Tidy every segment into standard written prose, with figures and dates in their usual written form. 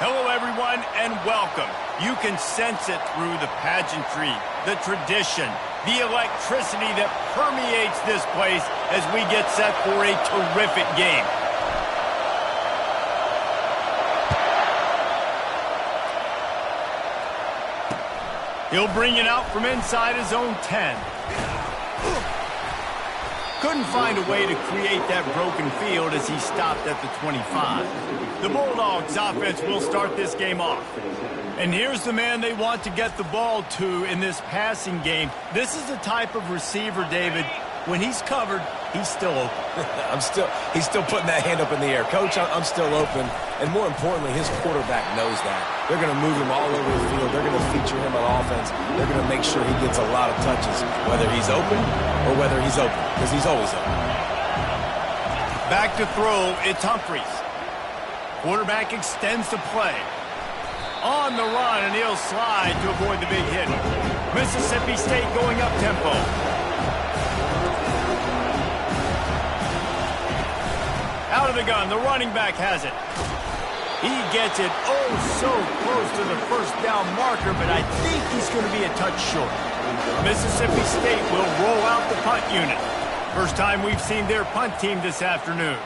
Hello, everyone, and welcome. You can sense it through the pageantry, the tradition, the electricity that permeates this place as we get set for a terrific game. He'll bring it out from inside his own 10. Couldn't find a way to create that broken field as he stopped at the 25. The Bulldogs offense will start this game off. And here's the man they want to get the ball to in this passing game. This is the type of receiver, David, when he's covered, he's still open. He's still putting that hand up in the air. Coach, I'm still open. And more importantly, his quarterback knows that. They're going to move him all over the field. They're going to feature him on offense. They're going to make sure he gets a lot of touches, whether he's open or whether he's open, because he's always open. Back to throw, it's Humphries. Quarterback extends the play. On the run, and he'll slide to avoid the big hit. Mississippi State going up tempo. Out of the gun, the running back has it. He gets it oh so close to the first down marker, but I think he's going to be a touch short. Mississippi State will roll out the punt unit. First time we've seen their punt team this afternoon.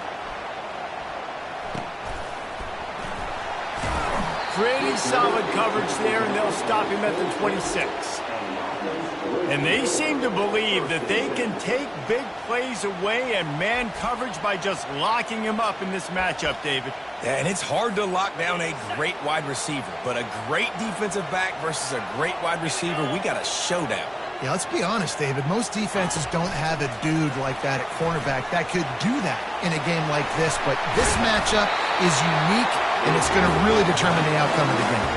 Pretty solid coverage there, and they'll stop him at the 26. And they seem to believe that they can take big plays away and man coverage by just locking him up in this matchup, David. Yeah, and it's hard to lock down a great wide receiver, but a great defensive back versus a great wide receiver, we got a showdown. Yeah, let's be honest, David. Most defenses don't have a dude like that at cornerback that could do that in a game like this, but this matchup is unique, and it's going to really determine the outcome of the game.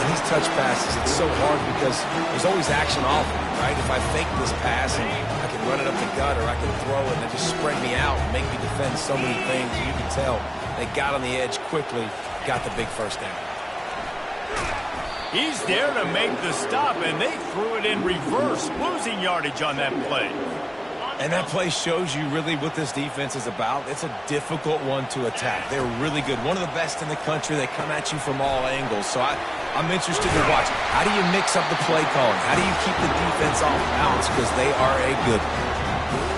And these touch passes, it's so hard because there's always action off of it, right? If I fake this pass and I can run it up the gut or I can throw it and it just spread me out and make me defend so many things, you can tell they got on the edge quickly, got the big first down. He's there to make the stop, and they threw it in reverse, losing yardage on that play. And that play shows you really what this defense is about. It's a difficult one to attack. They're really good. One of the best in the country. They come at you from all angles. So I'm interested to watch. How do you mix up the play calling? How do you keep the defense off balance? Because they are a good one.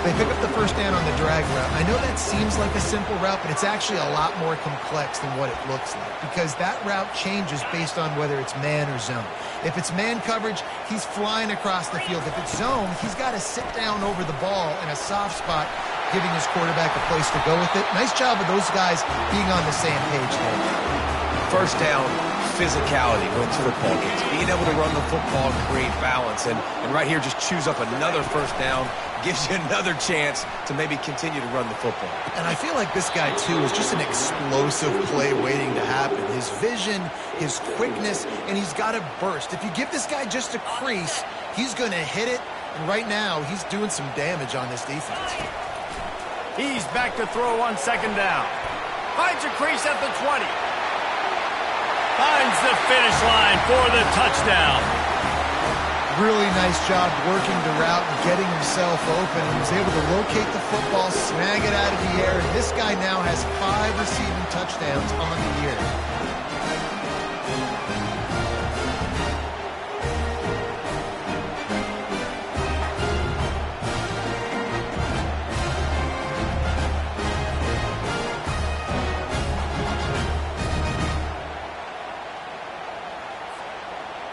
They pick up the first down on the drag route. I know that seems like a simple route, but it's actually a lot more complex than what it looks like because that route changes based on whether it's man or zone. If it's man coverage, he's flying across the field. If it's zone, he's got to sit down over the ball in a soft spot, giving his quarterback a place to go with it. Nice job of those guys being on the same page there. First down, physicality with football games. Being able to run the football and create balance. And right here, just choose up another first down. Gives you another chance to maybe continue to run the football. And I feel like this guy, too, is just an explosive play waiting to happen. His vision, his quickness, and he's got to burst. If you give this guy just a crease, he's going to hit it. And right now, he's doing some damage on this defense. He's back to throw on second down. Finds a crease at the 20. Finds the finish line for the touchdown. Really nice job working the route and getting himself open. He was able to locate the football, snag it out of the air, and this guy now has 5 receiving touchdowns on the year.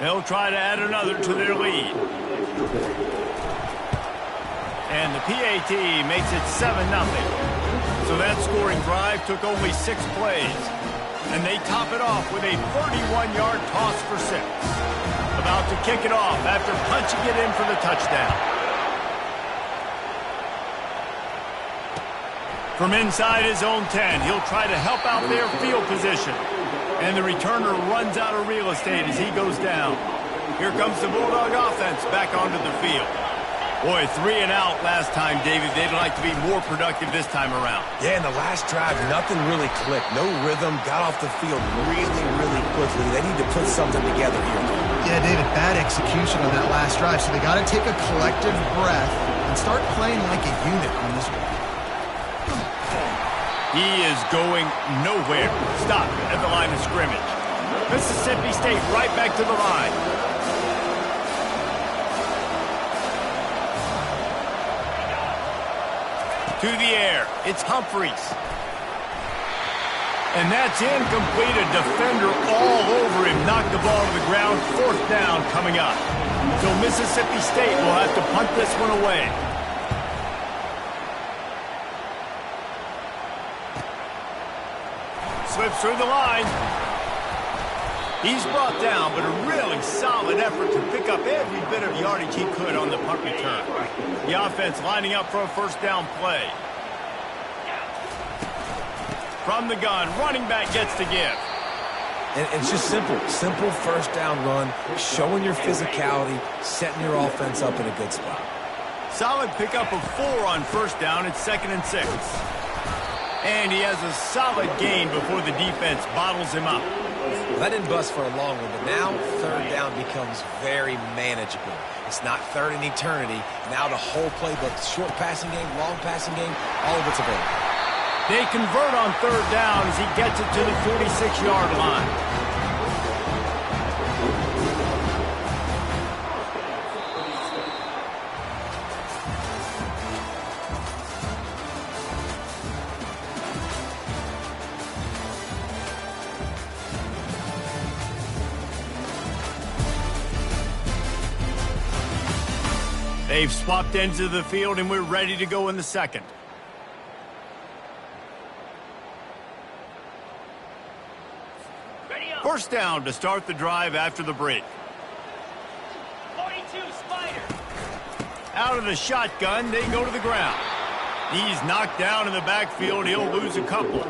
They'll try to add another to their lead. And the PAT makes it 7-0. So that scoring drive took only 6 plays. And they top it off with a 31-yard toss for 6. About to kick it off after punching it in for the touchdown. From inside his own 10, he'll try to help out their field position. And the returner runs out of real estate as he goes down. Here comes the Bulldog offense back onto the field. Boy, 3 and out last time, David. They'd like to be more productive this time around. Yeah, in the last drive, nothing really clicked. No rhythm, got off the field really, really quickly. They need to put something together here. Yeah, David, bad execution on that last drive. So they got to take a collective breath and start playing like a unit on this one. He is going nowhere. Stop at the line of scrimmage. Mississippi State right back to the line. To the air. It's Humphreys. And that's incomplete. A defender all over him. Knocked the ball to the ground. 4th down coming up. So Mississippi State will have to punt this one away. Slips through the line. He's brought down, but a really solid effort to pick up every bit of yardage he could on the punt return. The offense lining up for a 1st down play. From the gun, running back gets to give. And it's just simple 1st down run, showing your physicality, setting your offense up in a good spot. Solid pickup of 4 on 1st down. It's 2nd and 6. And he has a solid gain before the defense bottles him up. That didn't bust for a long one, but now 3rd down becomes very manageable. It's not 3rd in eternity. Now the whole playbook, short passing game, long passing game, all of it's available. They convert on 3rd down as he gets it to the 46-yard line. They've swapped ends of the field, and we're ready to go in the 2nd. First down to start the drive after the break. 42 Spider. Out of the shotgun, they go to the ground. He's knocked down in the backfield. He'll lose a couple.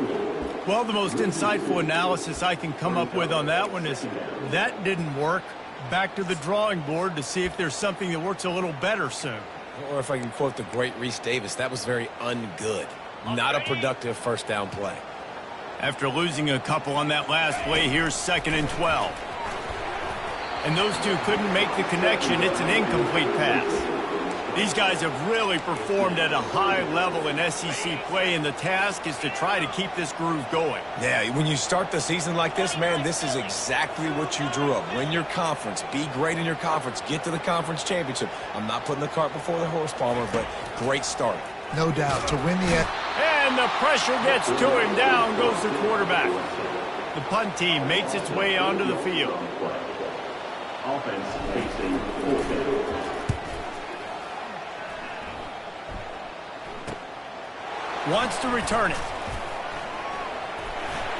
Well, the most insightful analysis I can come up with on that one is that didn't work. Back to the drawing board to see if there's something that works a little better soon. Or if I can quote the great Reese Davis, that was very ungood. Not a productive 1st down play. After losing a couple on that last play, here's 2nd and 12. And those two couldn't make the connection. It's an incomplete pass. These guys have really performed at a high level in SEC play, and the task is to try to keep this groove going. Yeah, when you start the season like this, man, this is exactly what you drew up. Win your conference. Be great in your conference. Get to the conference championship. I'm not putting the cart before the horse, Palmer, but great start. No doubt. To win the... And the pressure gets to him. Down goes the quarterback. The punt team makes its way onto the field. Offense facing 4th down. Wants to return it.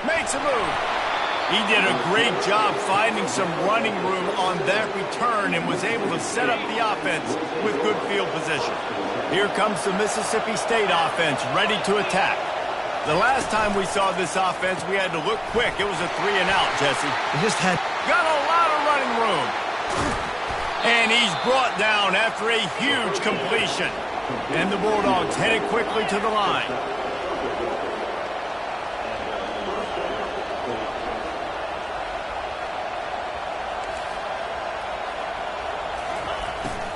Makes a move. He did a great job finding some running room on that return and was able to set up the offense with good field position. Here comes the Mississippi State offense ready to attack. The last time we saw this offense, we had to look quick. It was a 3 and out, Jesse. He just had... Got a lot of running room. And he's brought down after a huge completion. And the Bulldogs headed quickly to the line.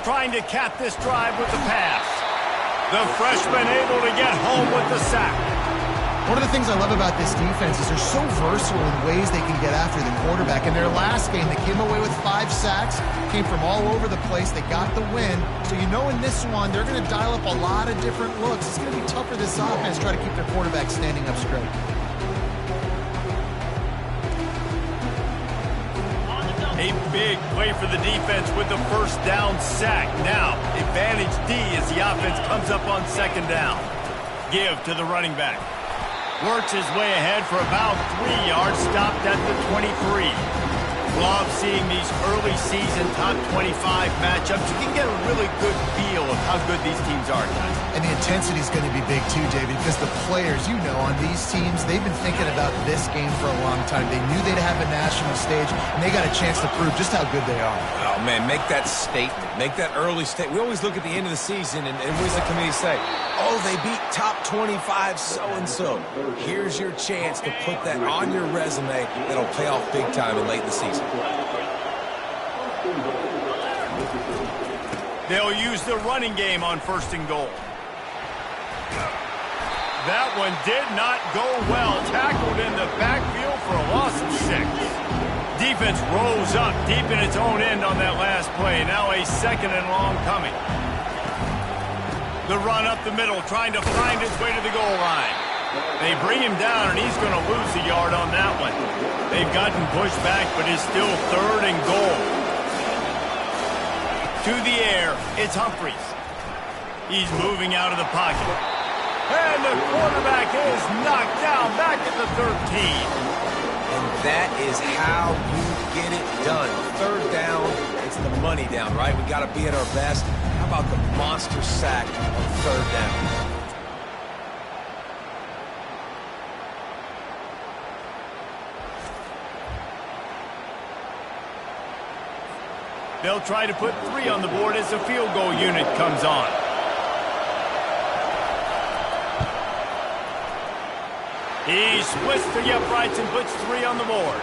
Trying to cap this drive with the pass. The freshman able to get home with the sack. One of the things I love about this defense is they're so versatile in ways they can get after the quarterback. In their last game, they came away with 5 sacks, came from all over the place. They got the win. So you know in this one, they're going to dial up a lot of different looks. It's going to be tough for this offense to try to keep their quarterback standing up straight. A big play for the defense with the 1st down sack. Now, advantage D as the offense comes up on 2nd down. Give to the running back. Works his way ahead for about 3 yards, stopped at the 23. Love seeing these early season top 25 matchups. You can get a really good feel of how good these teams are, guys. And the intensity is going to be big too, David, because the players, you know, on these teams, they've been thinking about this game for a long time. They knew they'd have a national stage, and they got a chance to prove just how good they are. Oh, man, make that statement. Make that early statement. We always look at the end of the season, and what does the committee say? Oh, they beat top 25 so-and-so. Here's your chance to put that on your resume that'll pay off big time and late in the season. They'll use the running game on 1st and goal. That one did not go well. Tackled in the backfield for a loss of 6. D defense rose up deep in its own end on that last play. Now a 2nd and long coming. The run up the middle, trying to find his way to the goal line. They bring him down, and he's going to lose a yard on that one. They've gotten pushed back, but it's still 3rd and goal. To the air, it's Humphries. He's moving out of the pocket. And the quarterback is knocked down back at the 13. And that is how you get it done. 3rd down, it's the money down, right? We got to be at our best. How about the monster sack on 3rd down? They'll try to put 3 on the board as the field goal unit comes on. He splits the uprights and puts 3 on the board.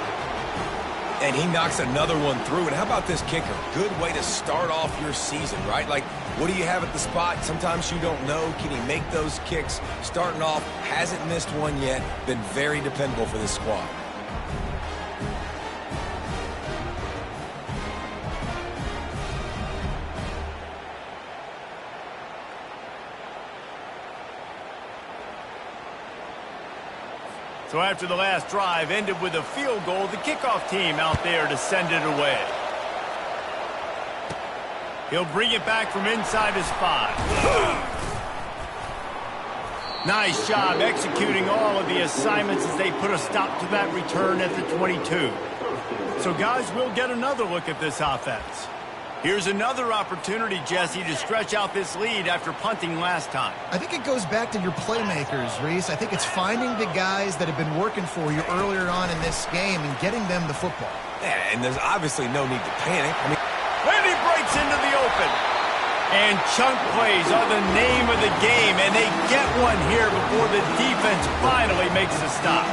And he knocks another one through. And how about this kicker? Good way to start off your season, right? Like, what do you have at the spot? Sometimes you don't know. Can he make those kicks? Starting off, hasn't missed one yet. Been very dependable for this squad. So after the last drive ended with a field goal, the kickoff team out there to send it away. He'll bring it back from inside his 5. Nice job executing all of the assignments as they put a stop to that return at the 22. So guys, we'll get another look at this offense. Here's another opportunity, Jesse, to stretch out this lead after punting last time. I think it goes back to your playmakers, Reese. I think it's finding the guys that have been working for you earlier on in this game and getting them the football. Yeah, and there's obviously no need to panic. I mean, and he breaks into the open. And chunk plays are the name of the game, and they get one here before the defense finally makes a stop.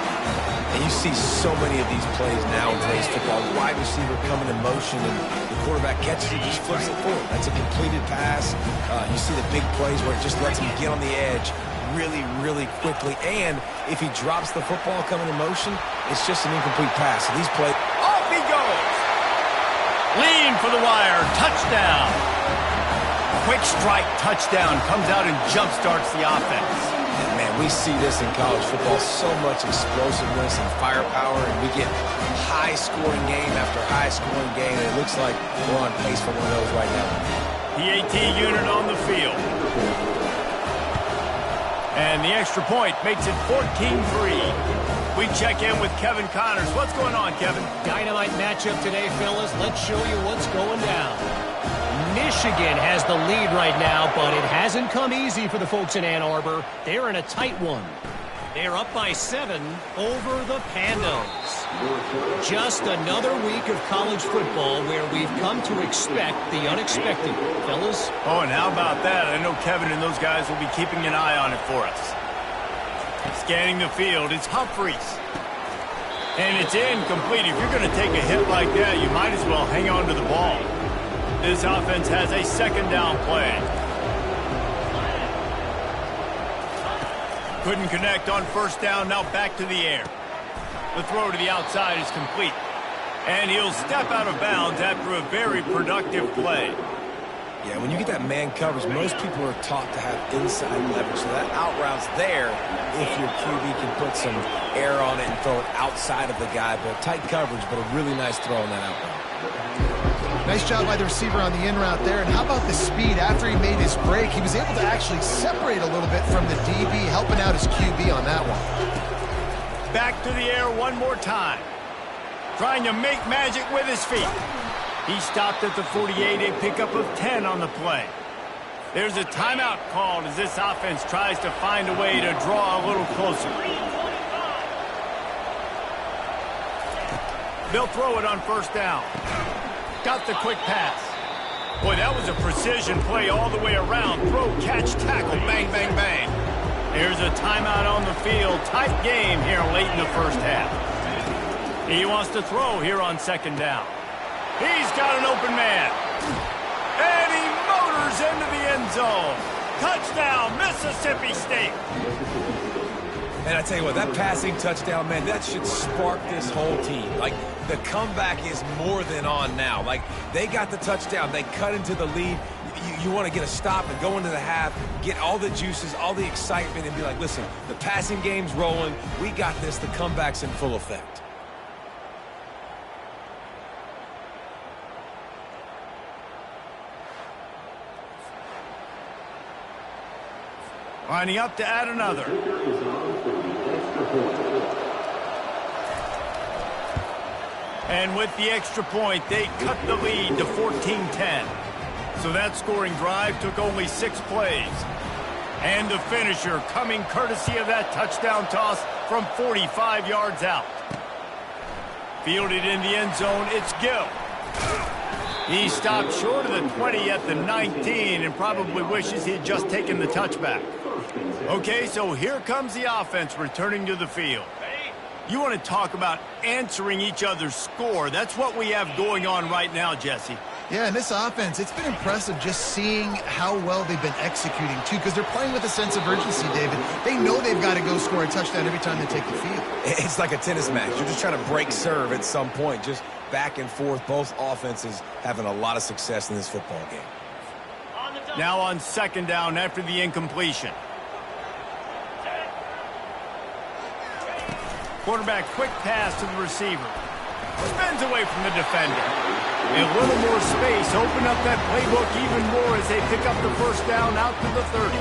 And you see so many of these plays now in today's football. Wide receiver coming in motion, and the quarterback catches it, just flips it forward. That's a completed pass. You see the big plays where it just lets him get on the edge really, really quickly. And if he drops the football coming in motion, it's just an incomplete pass. So these plays... Off he goes! Lean for the wire. Touchdown! Quick strike touchdown comes out and jump-starts the offense. And man, we see this in college football, so much explosiveness and firepower, and we get high-scoring game after high-scoring game, and it looks like we're on pace for one of those right now. The AT unit on the field. And the extra point makes it 14-3. We check in with Kevin Connors. What's going on, Kevin? Dynamite matchup today, fellas. Let's show you what's going down. Michigan has the lead right now, but it hasn't come easy for the folks in Ann Arbor. They're in a tight one. They're up by 7 over the Pandos. Just another week of college football where we've come to expect the unexpected, fellas. Oh, and how about that? I know Kevin and those guys will be keeping an eye on it for us. Scanning the field, it's Humphries. And it's incomplete. If you're going to take a hit like that, you might as well hang on to the ball. This offense has a 2nd down play. Couldn't connect on 1st down, now back to the air. The throw to the outside is complete. And he'll step out of bounds after a very productive play. Yeah, when you get that man coverage, most people are taught to have inside leverage. So that out route's there if your QB can put some air on it and throw it outside of the guy. But tight coverage, but a really nice throw on that out route. Nice job by the receiver on the in route there. And how about the speed? After he made his break, he was able to actually separate a little bit from the DB, helping out his QB on that one. Back to the air one more time. Trying to make magic with his feet. He stopped at the 48, a pickup of 10 on the play. There's a timeout called as this offense tries to find a way to draw a little closer. They'll throw it on 1st down. Got the quick pass. Boy, that was a precision play all the way around. Throw, catch, tackle, bang, bang, bang. There's a timeout on the field. Tight game here late in the 1st half. He wants to throw here on 2nd down. He's got an open man. And he motors into the end zone. Touchdown, Mississippi State. And I tell you what, that passing touchdown, man, that should spark this whole team. Like, the comeback is more than on now. Like, they got the touchdown. They cut into the lead. You want to get a stop and go into the half, get all the juices, all the excitement, and be like, listen, the passing game's rolling. We got this. The comeback's in full effect. Lining up to add another. And with the extra point, they cut the lead to 14-10. So that scoring drive took only 6 plays. And the finisher coming courtesy of that touchdown toss from 45 yards out. Fielded in the end zone, it's Gill. He stopped short of the 20 at the 19 and probably wishes he had just taken the touchback. Okay, so here comes the offense returning to the field. You want to talk about answering each other's score. That's what we have going on right now, Jesse. Yeah, and this offense, it's been impressive just seeing how well they've been executing, too, because they're playing with a sense of urgency, David. They know they've got to go score a touchdown every time they take the field. It's like a tennis match. You're just trying to break serve at some point, just back and forth. Both offenses having a lot of success in this football game. Now on second down after the incompletion. Quarterback quick pass to the receiver. Spins away from the defender. A little more space. Open up that playbook even more as they pick up the first down out to the 30.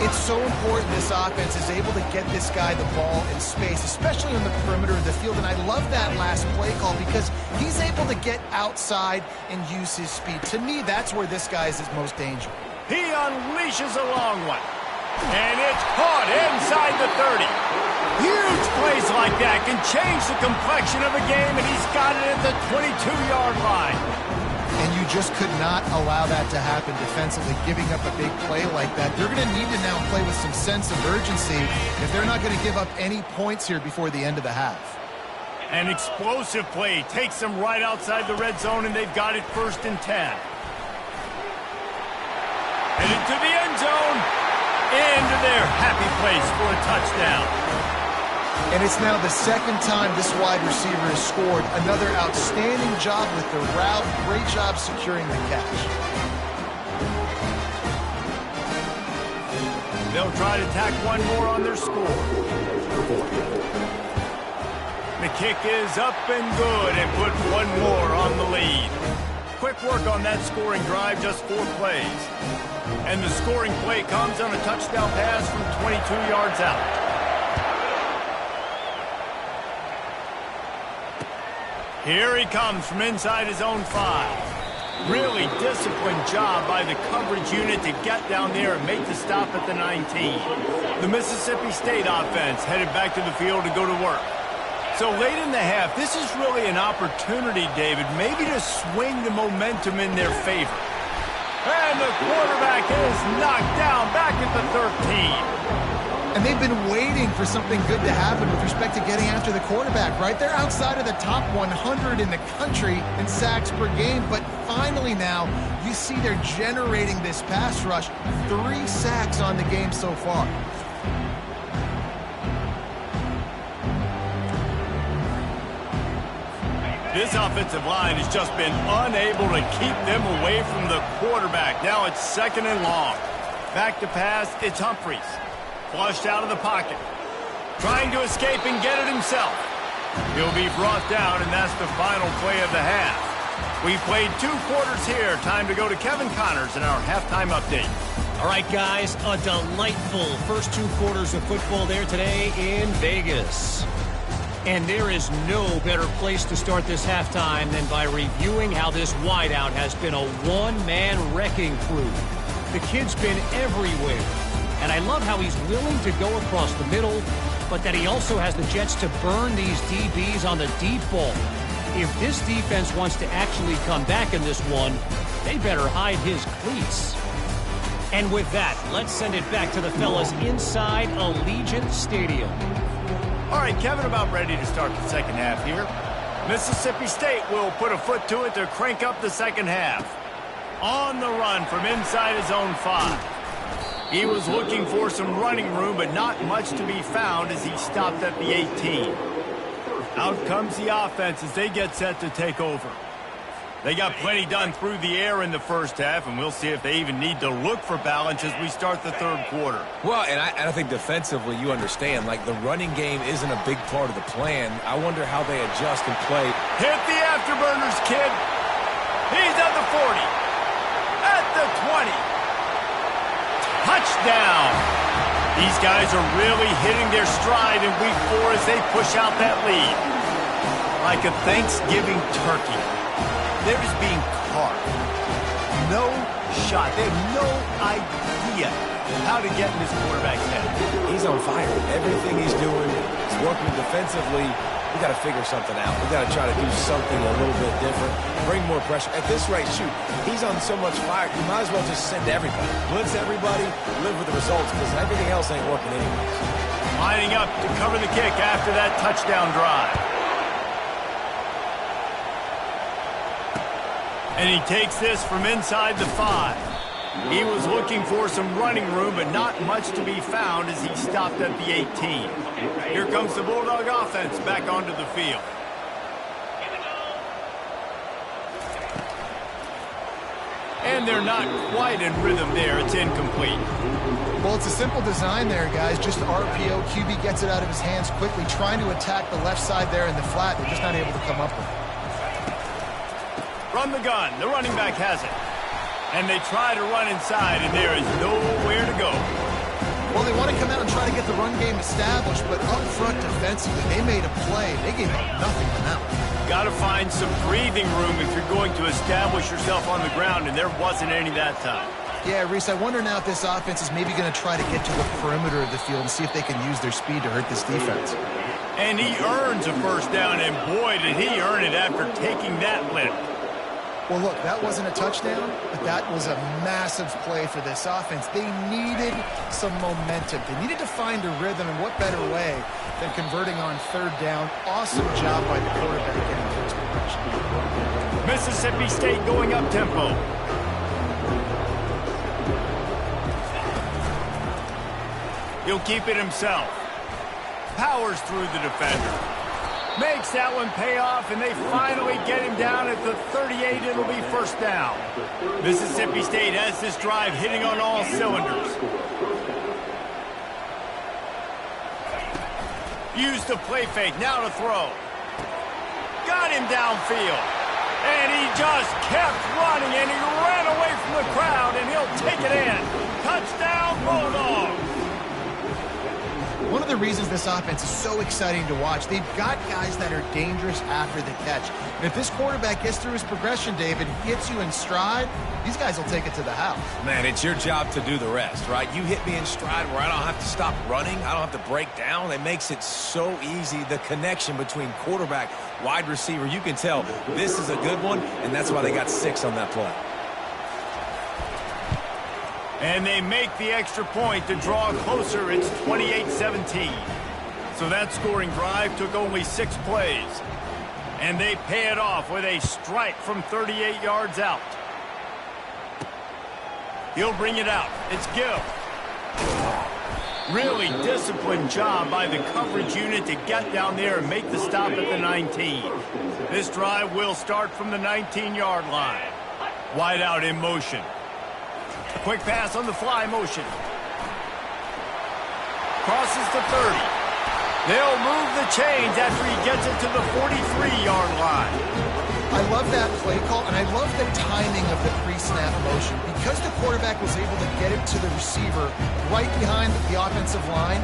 It's so important this offense is able to get this guy the ball in space, especially on the perimeter of the field. And I love that last play call because he's able to get outside and use his speed. To me, that's where this guy is his most dangerous. He unleashes a long one. And it's caught inside the 30. Huge plays like that can change the complexion of a game, and he's got it at the 22-yard line. And you just could not allow that to happen defensively, giving up a big play like that. They're going to need to now play with some sense of urgency if they're not going to give up any points here before the end of the half. An explosive play takes them right outside the red zone, and they've got it 1st and 10. And into the end zone, into their happy place for a touchdown. And it's now the second time this wide receiver has scored. Another outstanding job with the route. Great job securing the catch. They'll try to tack one more on their score. The kick is up and good and put one more on the lead. Quick work on that scoring drive, just 4 plays. And the scoring play comes on a touchdown pass from 22 yards out. Here he comes from inside his own 5. Really disciplined job by the coverage unit to get down there and make the stop at the 19. The Mississippi State offense headed back to the field to go to work. So late in the half, this is really an opportunity, David, maybe to swing the momentum in their favor. And the quarterback is knocked down back at the 13. And they've been waiting for something good to happen with respect to getting after the quarterback, right? They're outside of the top 100 in the country in sacks per game, but finally now you see they're generating this pass rush. 3 sacks on the game so far. This offensive line has just been unable to keep them away from the quarterback. Now it's 2nd and long. Back to pass, it's Humphries. Flushed out of the pocket. Trying to escape and get it himself. He'll be brought down, and that's the final play of the half. We played 2 quarters here. Time to go to Kevin Connors in our halftime update. All right, guys, a delightful first 2 quarters of football there today in Vegas. And there is no better place to start this halftime than by reviewing how this wideout has been a one-man wrecking crew. The kid's been everywhere. And I love how he's willing to go across the middle, but that he also has the jets to burn these DBs on the deep ball. If this defense wants to actually come back in this one, they better hide his cleats. And with that, let's send it back to the fellas inside Allegiant Stadium. All right, Kevin, about ready to start the second half here. Mississippi State will put a foot to it to crank up the second half. On the run from inside his own 5. He was looking for some running room, but not much to be found as he stopped at the 18. Out comes the offense as they get set to take over. They got plenty done through the air in the first half, and we'll see if they even need to look for balance as we start the third quarter. Well, and I think defensively, you understand, like the running game isn't a big part of the plan. I wonder how they adjust and play. Hit the afterburners, kid. He's at the 40. At the 20. Touchdown. These guys are really hitting their stride in week 4 as they push out that lead. Like a Thanksgiving turkey. They're just being carved. No shot. They have no idea how to get in this quarterback's head. He's on fire. Everything he's doing is working defensively. We got to figure something out. We got to try to do something a little bit different. Bring more pressure. At this rate, shoot, he's on so much fire, you might as well just send everybody. Blitz everybody, live with the results, because everything else ain't working anyways. Lining up to cover the kick after that touchdown drive. And he takes this from inside the 5. He was looking for some running room, but not much to be found as he stopped at the 18. Here comes the Bulldog offense back onto the field. And they're not quite in rhythm there. It's incomplete. Well, it's a simple design there, guys. Just RPO. QB gets it out of his hands quickly, trying to attack the left side there in the flat. They're just not able to come up with it. From the gun, the running back has it. And they try to run inside, and there is nowhere to go. Well, they want to come out and try to get the run game established, but up front defensively, they made a play. They gave up nothing on that one. Got to find some breathing room if you're going to establish yourself on the ground, and there wasn't any that time. Yeah, Reese, I wonder now if this offense is maybe going to try to get to the perimeter of the field and see if they can use their speed to hurt this defense. And he earns a first down, and boy, did he earn it after taking that lift. Well, look, that wasn't a touchdown, but that was a massive play for this offense. They needed some momentum. They needed to find a rhythm, and what better way than converting on third down. Awesome job by the quarterback getting first progression. Mississippi State going up tempo. He'll keep it himself. Powers through the defender. Makes that one pay off, and they finally get him down at the 38. It'll be first down. Mississippi State has this drive hitting on all cylinders. Use the play fake. Now to throw. Got him downfield. And he just kept running, and he ran away from the crowd, and he'll take it in. Touchdown, Bulldogs. One of the reasons this offense is so exciting to watch, they've got guys that are dangerous after the catch. And if this quarterback gets through his progression, David, hits you in stride, these guys will take it to the house. Man, it's your job to do the rest, right? You hit me in stride where I don't have to stop running. I don't have to break down. It makes it so easy. The connection between quarterback, wide receiver, you can tell this is a good one, and that's why they got 6 on that play. And they make the extra point to draw closer. It's 28-17. So that scoring drive took only 6 plays. And they pay it off with a strike from 38 yards out. He'll bring it out. It's Gill. Really disciplined job by the coverage unit to get down there and make the stop at the 19. This drive will start from the 19-yard line. Wide out in motion. Quick pass on the fly motion. Crosses the 30. They'll move the chains after he gets it to the 43-yard line. I love that play call, and I love the timing of the pre-snap motion. Because the quarterback was able to get it to the receiver right behind the offensive line,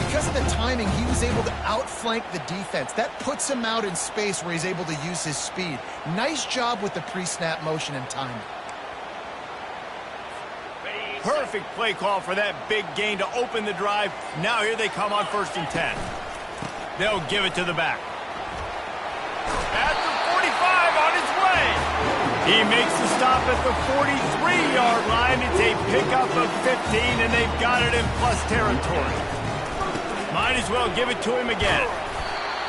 because of the timing, he was able to outflank the defense. That puts him out in space where he's able to use his speed. Nice job with the pre-snap motion and timing. Perfect play call for that big gain to open the drive. Now here they come on 1st and 10. They'll give it to the back. At the 45 on his way. He makes the stop at the 43-yard line. It's a pickup of 15, and they've got it in plus territory. Might as well give it to him again.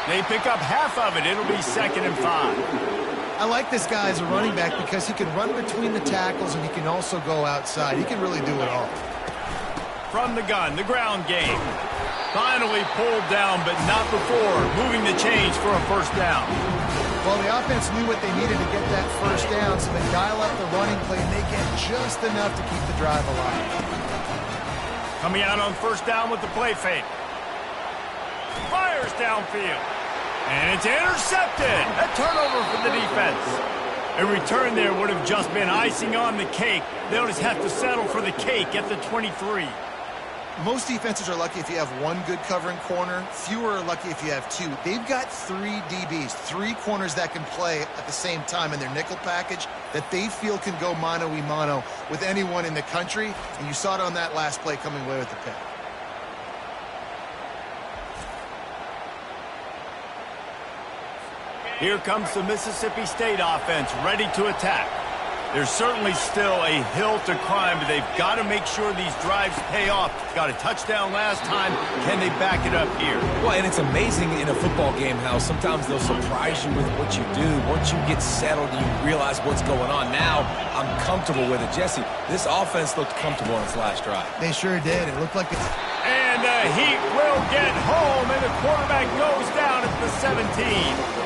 They pick up half of it. It'll be 2nd and 5. I like this guy as a running back because he can run between the tackles and he can also go outside. He can really do it all. from the gun, the ground game. Finally pulled down, but not before moving the chains for a first down. Well, the offense knew what they needed to get that first down, so they dial up the running play, and they get just enough to keep the drive alive. Coming out on first down with the play fake. Fires downfield. And it's intercepted. A turnover for the defense. A return there would have just been icing on the cake. They'll just have to settle for the cake at the 23. Most defenses are lucky if you have one good covering corner. Fewer are lucky if you have two. They've got 3 DBs, 3 corners that can play at the same time in their nickel package that they feel can go mano-a-mano with anyone in the country. And you saw it on that last play coming away with the pick. Here comes the Mississippi State offense ready to attack. There's certainly still a hill to climb, but they've got to make sure these drives pay off. Got a touchdown last time. Can they back it up here? Well, and it's amazing in a football game how sometimes they'll surprise you with what you do. Once you get settled, you realize what's going on. Now, I'm comfortable with it. Jesse, this offense looked comfortable on its last drive. They sure did. It looked like it's... And the Heat will get home, and the quarterback goes down at the 17.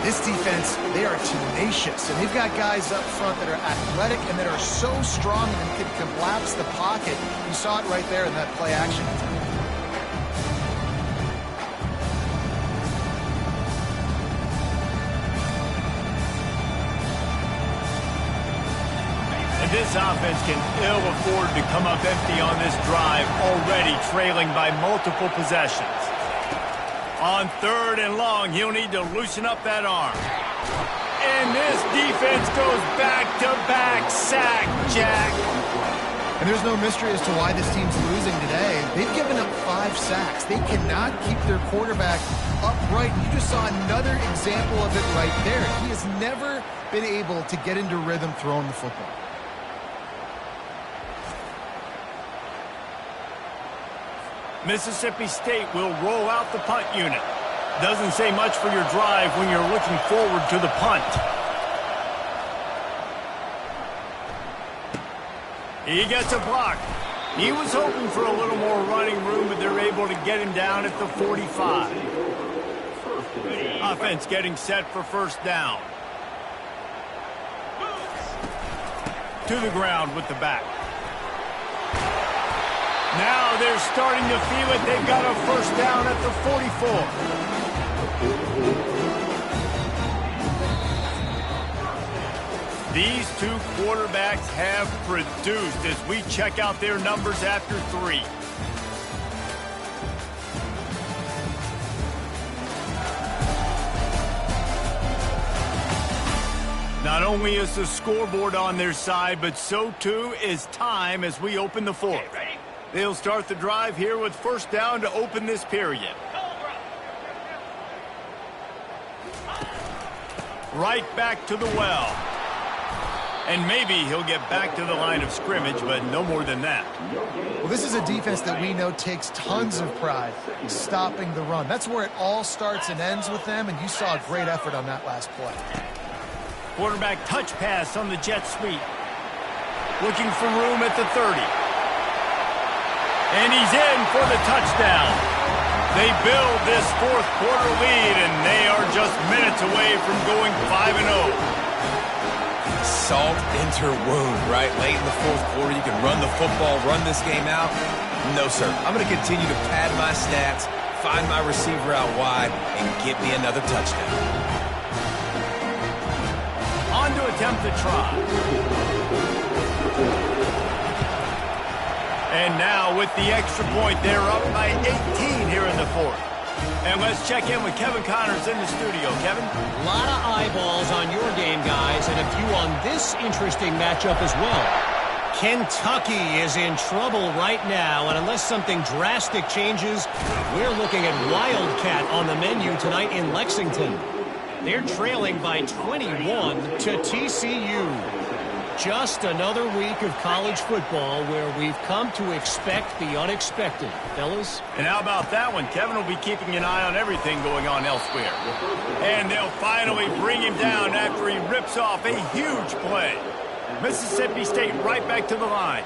This defense, they are tenacious, and they've got guys up front that are athletic and that are so strong and can collapse the pocket. You saw it right there in that play action. And this offense can ill afford to come up empty on this drive, already trailing by multiple possessions. On 3rd and long, he'll need to loosen up that arm. And this defense goes back-to-back sack, Jack. And there's no mystery as to why this team's losing today. They've given up 5 sacks. They cannot keep their quarterback upright. And you just saw another example of it right there. He has never been able to get into rhythm throwing the football. Mississippi State will roll out the punt unit. Doesn't say much for your drive when you're looking forward to the punt. He gets a block. He was hoping for a little more running room, but they're able to get him down at the 45. Offense getting set for first down. To the ground with the back. Now they're starting to feel it. They've got a first down at the 44. These 2 quarterbacks have produced as we check out their numbers after 3. Not only is the scoreboard on their side, but so too is time as we open the 4th. They'll start the drive here with first down to open this period. Right back to the well. And maybe he'll get back to the line of scrimmage, but no more than that. Well, this is a defense that we know takes tons of pride in stopping the run. That's where it all starts and ends with them, and you saw a great effort on that last play. Quarterback touch pass on the jet sweep. Looking for room at the 30. And he's in for the touchdown. They build this 4th quarter lead, and they are just minutes away from going 5-0. Salt into wound, right? Late in the 4th quarter, you can run the football, run this game out. No, sir. I'm going to continue to pad my stats, find my receiver out wide, and get me another touchdown. On to attempt the try. And now with the extra point, they're up by 18 here in the 4th. And let's check in with Kevin Connors in the studio. Kevin? A lot of eyeballs on your game, guys, and a few on this interesting matchup as well. Kentucky is in trouble right now, and unless something drastic changes, we're looking at Wildcat on the menu tonight in Lexington. They're trailing by 21 to TCU. Just another week of college football where we've come to expect the unexpected. Fellas? And how about that one? Kevin will be keeping an eye on everything going on elsewhere. And they'll finally bring him down after he rips off a huge play. Mississippi State right back to the line.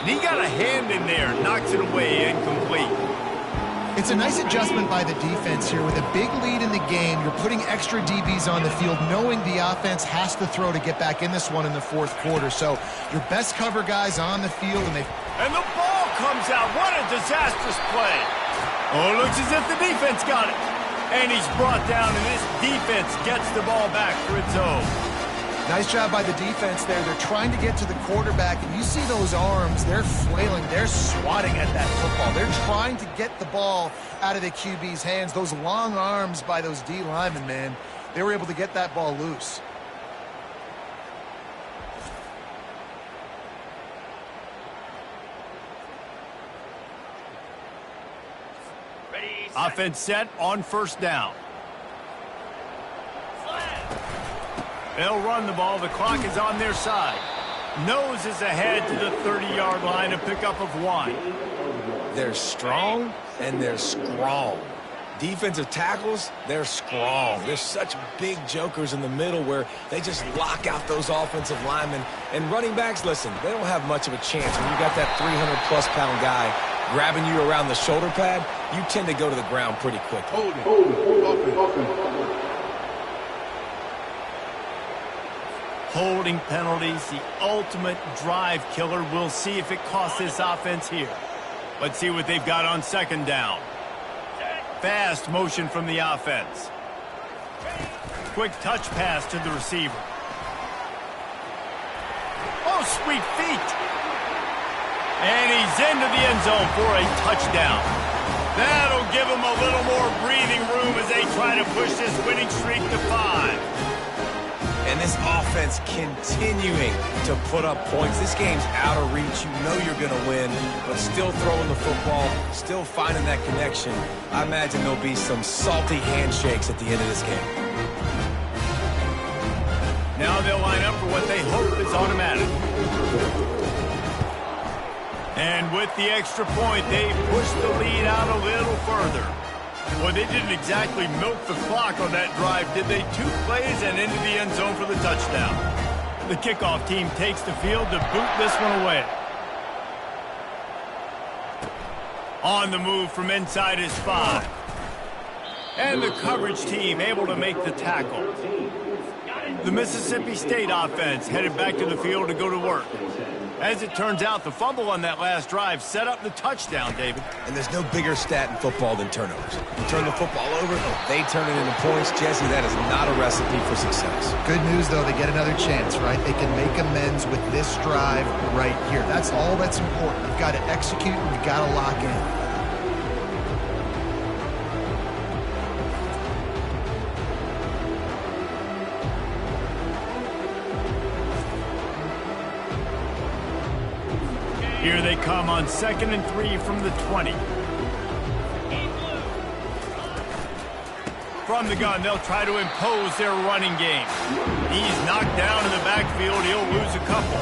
And he got a hand in there, knocks it away, incomplete. It's a nice adjustment by the defense here. With a big lead in the game, you're putting extra DBs on the field, knowing the offense has to throw to get back in this one in the fourth quarter. So your best cover guys on the field, and the ball comes out. What a disastrous play. Oh, it looks as if the defense got it. And he's brought down, and this defense gets the ball back for its own. Nice job by the defense there. They're trying to get to the quarterback, and you see those arms. They're flailing. They're swatting at that football. They're trying to get the ball out of the QB's hands. Those long arms by those D linemen, man, they were able to get that ball loose. Offense set on first down. They'll run the ball. The clock is on their side. Nose is ahead to the 30-yard line, a pickup of 1. They're strong and they're strong. Defensive tackles, they're strong. There's such big jokers in the middle where they just lock out those offensive linemen. And running backs, listen, they don't have much of a chance. When you got that 300-plus pound guy grabbing you around the shoulder pad, you tend to go to the ground pretty quickly. Holding penalties, the ultimate drive killer. We'll see if it costs this offense here. Let's see what they've got on second down. Fast motion from the offense. Quick touch pass to the receiver. Oh, sweet feet. And he's into the end zone for a touchdown. That'll give him a little more breathing room as they try to push this winning streak to 5. And this offense continuing to put up points. This game's out of reach. You know you're going to win, but still throwing the football, still finding that connection. I imagine there'll be some salty handshakes at the end of this game. Now they'll line up for what they hope is automatic. And with the extra point, they push the lead out a little further. Well, they didn't exactly milk the clock on that drive, did they? 2 plays and into the end zone for the touchdown. The kickoff team takes the field to boot this one away. On the move from inside his 5. And the coverage team able to make the tackle. The Mississippi State offense headed back to the field to go to work. As it turns out, the fumble on that last drive set up the touchdown, David. And there's no bigger stat in football than turnovers. You turn the football over, they turn it into points. Jesse, that is not a recipe for success. Good news, though, they get another chance, right? They can make amends with this drive right here. That's all that's important. You've got to execute and you've got to lock in. Here they come on 2nd and 3 from the 20. From the gun, they'll try to impose their running game. He's knocked down in the backfield. He'll lose a couple.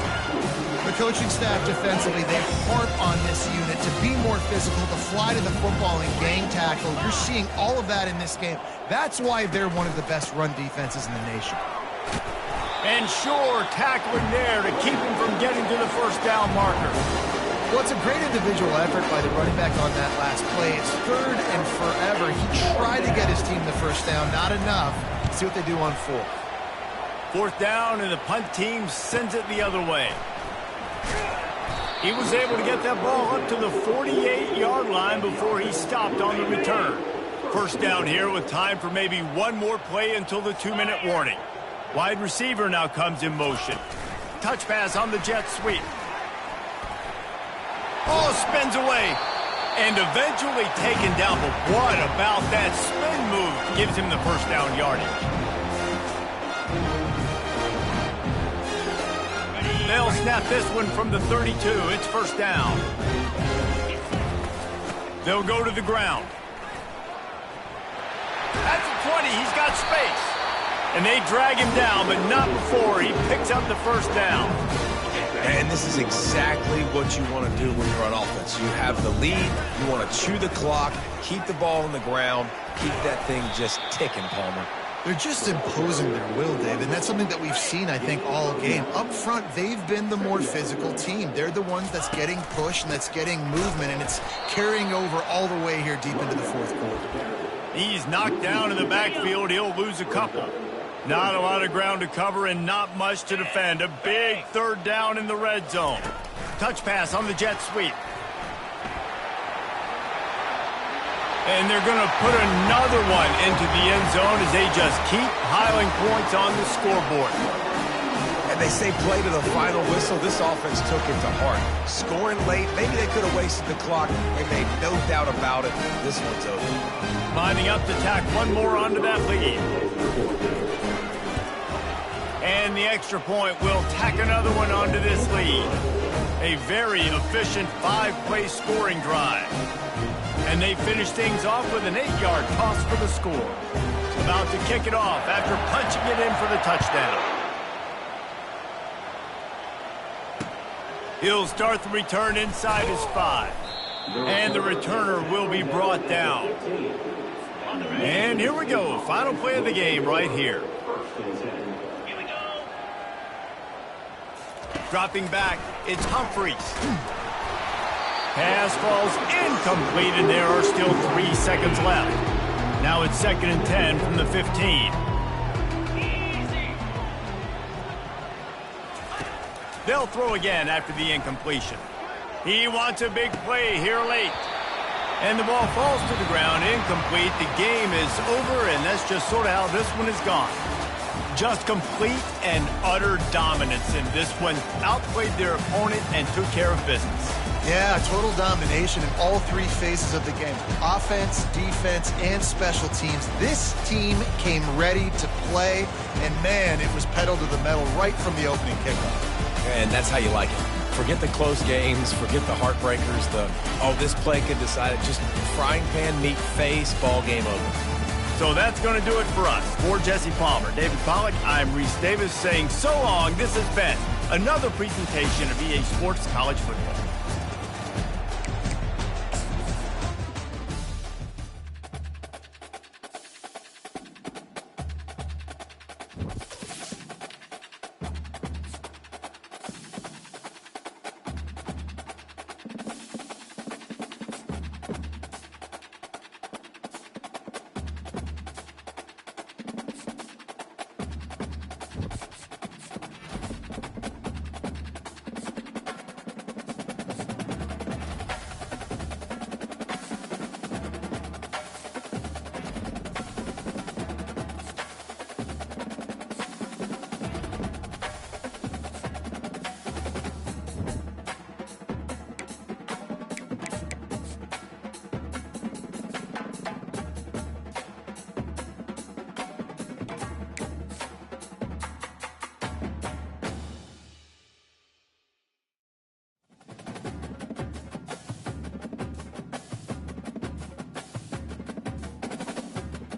The coaching staff defensively, they harp on this unit to be more physical, to fly to the football and gang tackle. You're seeing all of that in this game. That's why they're one of the best run defenses in the nation. And sure, tackling there to keep him from getting to the first down marker. Well, it's a great individual effort by the running back on that last play. It's 3rd and forever. He tried to get his team the first down. Not enough. Let's see what they do on 4th. 4th down, and the punt team sends it the other way. He was able to get that ball up to the 48-yard line before he stopped on the return. First down here with time for maybe one more play until the 2-minute warning. Wide receiver now comes in motion. Touch pass on the jet sweep. Oh, spins away. And eventually taken down. But what about that spin move? Gives him the first down yardage. They'll snap this one from the 32. It's first down. They'll go to the ground. At the 20, he's got space. And they drag him down, but not before he picks up the first down. And this is exactly what you want to do when you're on offense. You have the lead, you want to chew the clock, keep the ball on the ground, keep that thing just ticking, Palmer. They're just imposing their will, Dave, and that's something that we've seen, I think, all game. Up front, they've been the more physical team. They're the ones that's getting pushed and that's getting movement, and it's carrying over all the way here deep into the fourth quarter. He's knocked down in the backfield. He'll lose a couple. Not a lot of ground to cover and not much to defend. A big third down in the red zone. Touch pass on the jet sweep. And they're going to put another one into the end zone as they just keep piling points on the scoreboard. And they say play to the final whistle. This offense took it to heart. Scoring late, maybe they could have wasted the clock. They made no doubt about it. This one's over. Lining up to tack one more onto that lead. And the extra point will tack another one onto this lead. A very efficient 5-play scoring drive. And they finish things off with an 8-yard toss for the score. About to kick it off after punching it in for the touchdown. He'll start the return inside his 5. And the returner will be brought down. And here we go. Final play of the game right here. Dropping back, it's Humphreys. Pass falls incomplete, and there are still 3 seconds left. Now it's 2nd and 10 from the 15. They'll throw again after the incompletion. He wants a big play here late. And the ball falls to the ground, incomplete. The game is over, and that's just sort of how this one is gone. Just complete and utter dominance in this one. Outplayed their opponent and took care of business. Yeah, total domination in all 3 phases of the game. Offense, defense, and special teams. This team came ready to play, and man, it was pedal to the metal right from the opening kickoff. And that's how you like it. Forget the close games, forget the heartbreakers, this play could decide it. Just frying pan, meat face, ball game over. So that's going to do it for us. For Jesse Palmer, David Pollack, I'm Reese Davis saying so long. This has been another presentation of EA Sports College Football.